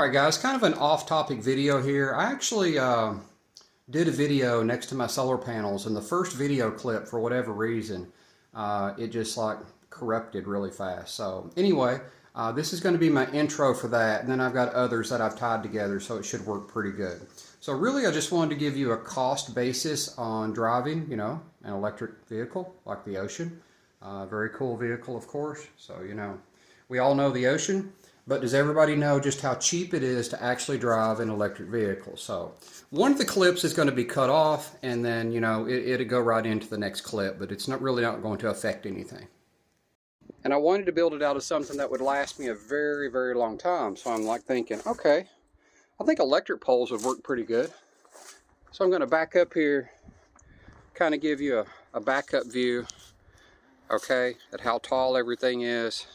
Alright guys, kind of an off-topic video here. I actually did a video next to my solar panels, and the first video clip, for whatever reason, it just like corrupted really fast. So anyway, this is going to be my intro for that, and then I've got others that I've tied together, so it should work pretty good. So really I just wanted to give you a cost basis on driving, you know, an electric vehicle like the Ocean. Very cool vehicle, of course. So, you know, we all know the Ocean. But does everybody know just how cheap it is to actually drive an electric vehicle? So one of the clips is going to be cut off, and then, you know, it'll go right into the next clip, but it's not going to affect anything. And I wanted to build it out as something that would last me a very, very long time. So I'm like thinking, okay, I think electric poles would work pretty good. So I'm going to back up here, kind of give you a backup view, okay, at how tall everything is.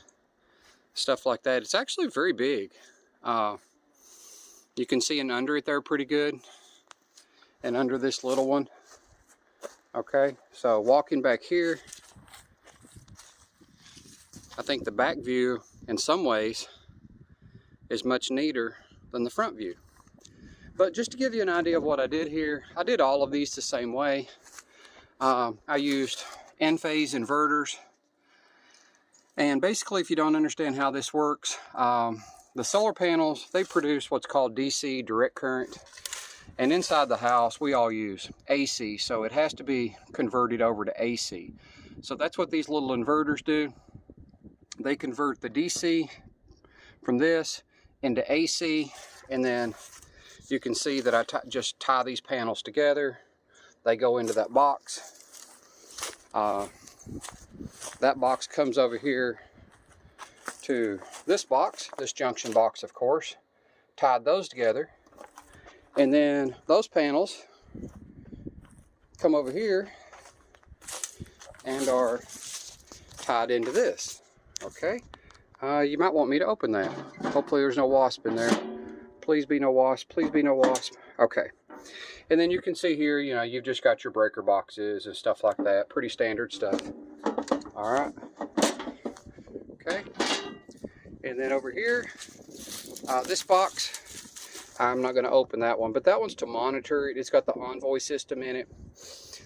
Stuff like that. It's actually very big. You can see in under it there pretty good, and under this little one. Okay, so walking back here, I think the back view in some ways is much neater than the front view. But just to give you an idea of what I did here, I did all of these the same way. I used N-phase inverters. And basically, if you don't understand how this works, the solar panels, they produce what's called DC, direct current. And inside the house, we all use AC, so it has to be converted over to AC. So that's what these little inverters do. They convert the DC from this into AC, and then you can see that I just tie these panels together. They go into that box. That box comes over here to this box, this junction box, of course. Tied those together. And then those panels come over here and are tied into this. Okay? You might want me to open that. Hopefully there's no wasp in there. Please be no wasp. Please be no wasp. Okay. And then you can see here, you know, you've just got your breaker boxes and stuff like that. Pretty standard stuff. All right. Okay. And then over here, this box, I'm not going to open that one, but that one's to monitor it. It's got the Envoy system in it,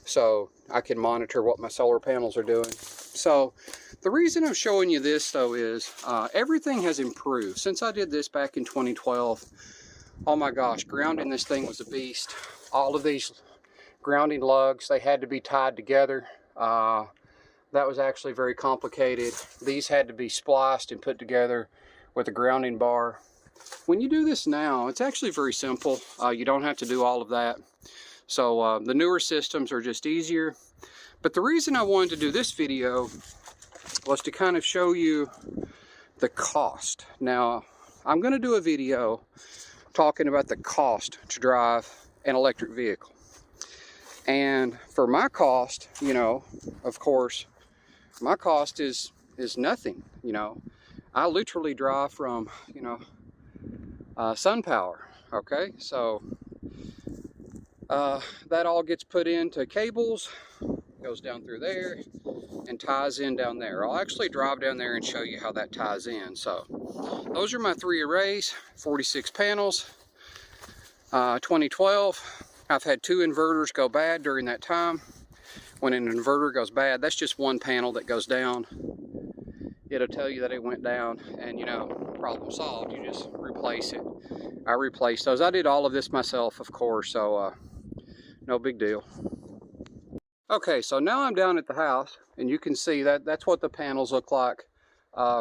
so I can monitor what my solar panels are doing. So the reason I'm showing you this, though, is everything has improved. Since I did this back in 2012, oh my gosh, grounding this thing was a beast. All of these grounding lugs, they had to be tied together. That was actually very complicated. These had to be spliced and put together with a grounding bar. When you do this now, it's actually very simple. You don't have to do all of that. So the newer systems are just easier. But the reason I wanted to do this video was to kind of show you the cost. Now, I'm going to do a video talking about the cost to drive an electric vehicle. And for my cost, you know, of course, my cost is nothing. You know, I literally drive from, you know, sun power. Okay, so that all gets put into cables, goes down through there and ties in down there. I'll actually drive down there and show you how that ties in. So those are my 3 arrays, 46 panels, 2012. I've had 2 inverters go bad during that time. When an inverter goes bad, that's just one panel that goes down. It'll tell you that it went down, and, you know, problem solved. You just replace it. I replaced those. I did all of this myself, of course, so no big deal. Okay, so now I'm down at the house, and you can see that that's what the panels look like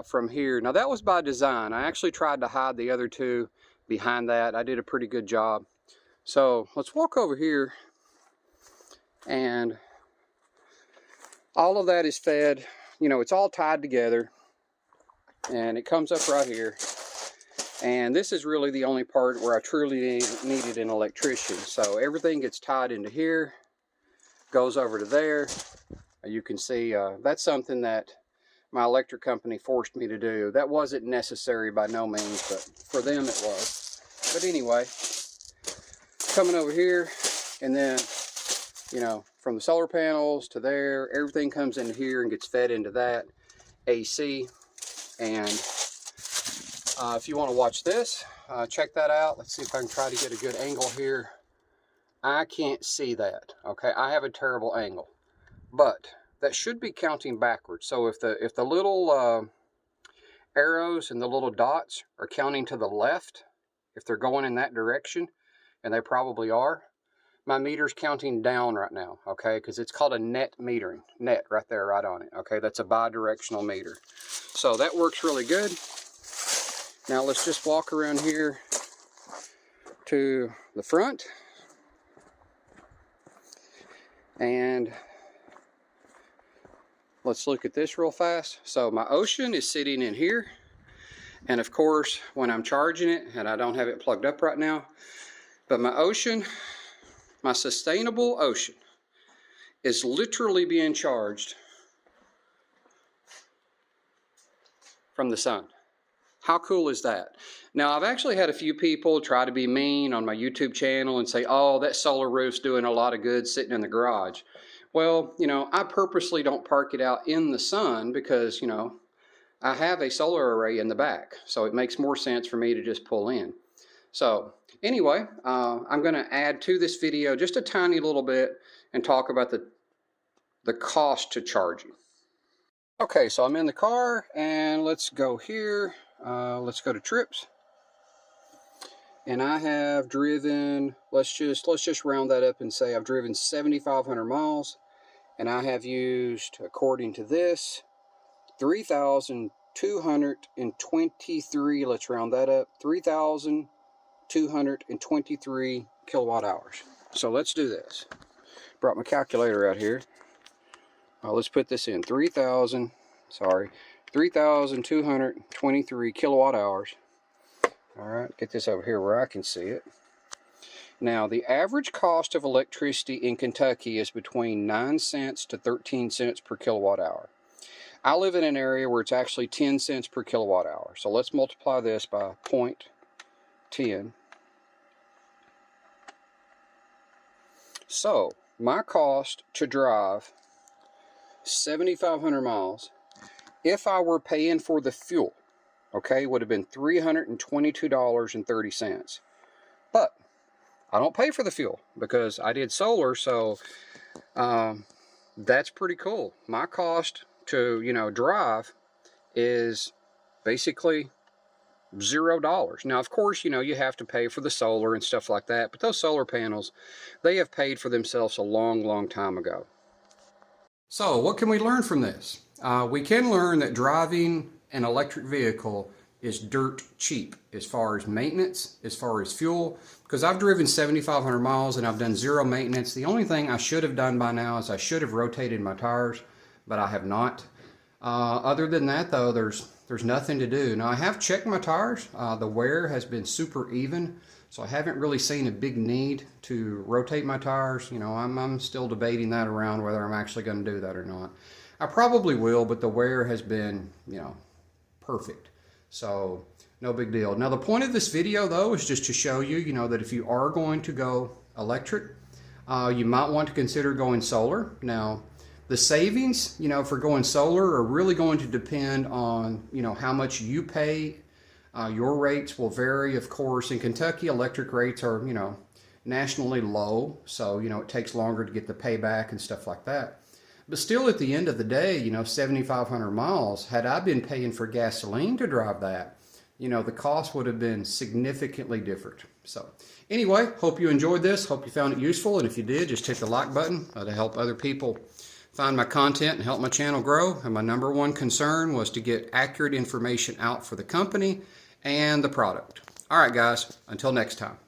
from here. Now, that was by design. I actually tried to hide the other 2 behind that. I did a pretty good job. So let's walk over here, and all of that is fed, you know, it's all tied together, and it comes up right here. And this is really the only part where I truly needed an electrician. So everything gets tied into here, goes over to there. You can see that's something that my electric company forced me to do. That wasn't necessary by no means, but for them it was. But anyway, coming over here, and then, you know, from the solar panels to there, everything comes into here and gets fed into that AC. And if you want to watch this, check that out. Let's see if I can try to get a good angle here. I can't see that. Okay, I have a terrible angle, but that should be counting backwards. So if the little arrows and the little dots are counting to the left, if they're going in that direction, and they probably are, my meter's counting down right now, okay, because it's called a net metering. Net right there, right on it, okay? That's a bi-directional meter. So that works really good. Now let's just walk around here to the front. And let's look at this real fast. So my Ocean is sitting in here. And of course, when I'm charging it, and I don't have it plugged up right now, but my Ocean, my sustainable Ocean, is literally being charged from the sun. How cool is that? Now, I've actually had a few people try to be mean on my YouTube channel and say, oh, that solar roof's doing a lot of good sitting in the garage. Well, you know, I purposely don't park it out in the sun because, you know, I have a solar array in the back. So it makes more sense for me to just pull in. So anyway, I'm going to add to this video just a tiny little bit and talk about the cost to charging. Okay, so I'm in the car and let's go here. Let's go to trips. And I have driven, let's just round that up and say I've driven 7,500 miles, and I have used, according to this, 3,223, let's round that up, 3,223 kilowatt hours. So let's do this. Brought my calculator out here. Let's put this in, 3,223 kilowatt hours. All right, get this over here where I can see it. Now, the average cost of electricity in Kentucky is between 9 cents to 13 cents per kilowatt hour. I live in an area where it's actually 10 cents per kilowatt hour. So let's multiply this by 0.10. So, my cost to drive 7,500 miles, if I were paying for the fuel, okay, would have been $322.30. But I don't pay for the fuel because I did solar, so that's pretty cool. My cost to, you know, drive is basically $0. Now, of course, you know, you have to pay for the solar and stuff like that, but those solar panels, they have paid for themselves a long, long time ago. So what can we learn from this? We can learn that driving an electric vehicle is dirt cheap as far as maintenance, as far as fuel, because I've driven 7,500 miles and I've done zero maintenance. The only thing I should have done by now is I should have rotated my tires, but I have not. Other than that, though, there's nothing to do. Now, I have checked my tires. The wear has been super even, so I haven't really seen a big need to rotate my tires. You know, I'm still debating that around whether I'm actually going to do that or not. I probably will, but the wear has been, you know, perfect. So, no big deal. Now, the point of this video, though, is just to show you, you know, that if you are going to go electric, you might want to consider going solar. Now, the savings, you know, for going solar are really going to depend on, you know, how much you pay. Your rates will vary, of course. In Kentucky, electric rates are, you know, nationally low. So, you know, it takes longer to get the payback and stuff like that. But still, at the end of the day, you know, 7,500 miles, had I been paying for gasoline to drive that, you know, the cost would have been significantly different. So anyway, hope you enjoyed this. Hope you found it useful. And if you did, just hit the like button to help other people find my content and help my channel grow. And my number one concern was to get accurate information out for the company and the product. All right, guys, until next time.